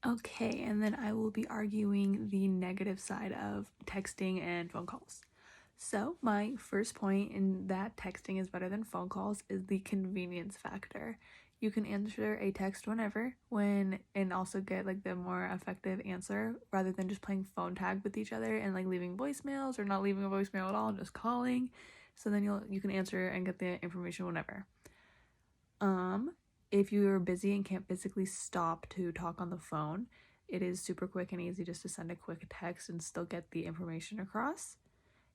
Okay, and then I will be arguing the negative side of texting and phone calls. So, my first point in that texting is better than phone calls is the convenience factor. You can answer a text whenever, and also get like the more effective answer rather than just playing phone tag with each other and like leaving voicemails or not leaving a voicemail at all, just calling. So then you can answer and get the information whenever. If you're busy and can't physically stop to talk on the phone, it is super quick and easy just to send a quick text and still get the information across.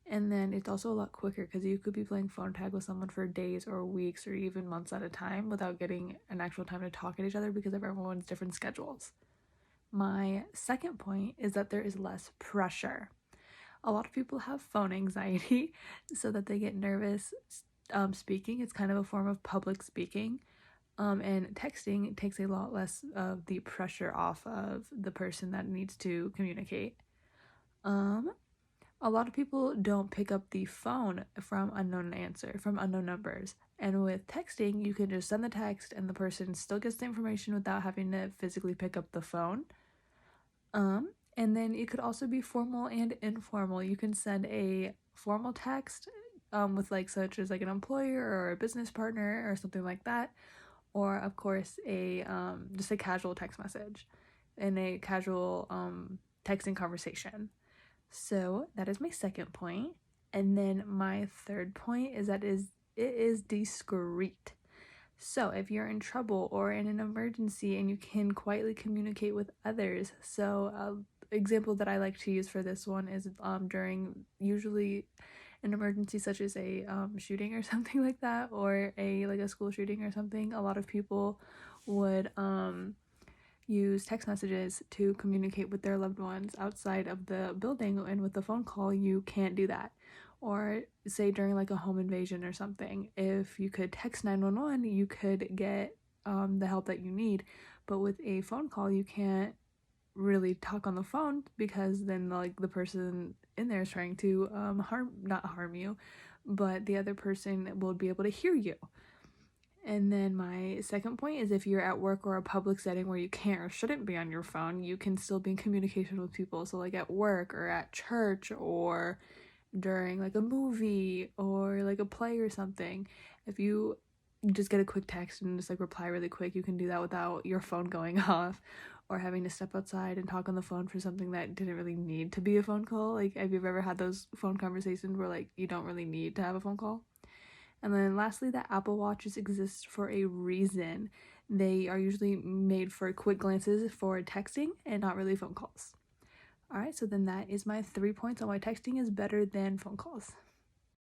And then it's also a lot quicker because you could be playing phone tag with someone for days or weeks or even months at a time without getting an actual time to talk at each other because of everyone's different schedules. My second point is that there is less pressure. A lot of people have phone anxiety so that they get nervous speaking. It's kind of a form of public speaking. And texting takes a lot less of the pressure off of the person that needs to communicate. A lot of people don't pick up the phone from unknown numbers. And with texting, you can just send the text and the person still gets the information without having to physically pick up the phone. And then it could also be formal and informal. You can send a formal text with like such as like an employer or a business partner or something like that, or of course a just a casual text message in a casual texting conversation. So that is my second point. And then my third point is that it is discreet. So if you're in trouble or in an emergency and you can quietly communicate with others. So example that I like to use for this one is during usually an emergency such as a shooting or something like that, or a school shooting or something. A lot of people would use text messages to communicate with their loved ones outside of the building, and with a phone call you can't do that. Or say during like a home invasion or something, if you could text 911 you could get the help that you need, but with a phone call you can't really talk on the phone because then like the person in there is trying to not harm you, but the other person will be able to hear you. And then my second point is if you're at work or a public setting where you can't or shouldn't be on your phone, you can still be in communication with people. So like at work or at church or during like a movie or like a play or something, if you just get a quick text and just like reply really quick, you can do that without your phone going off or having to step outside and talk on the phone for something that didn't really need to be a phone call. Like, have you ever had those phone conversations where like you don't really need to have a phone call? And then lastly, that Apple Watches exist for a reason. They are usually made for quick glances for texting and not really phone calls. Alright, so then that is my 3 points on why texting is better than phone calls.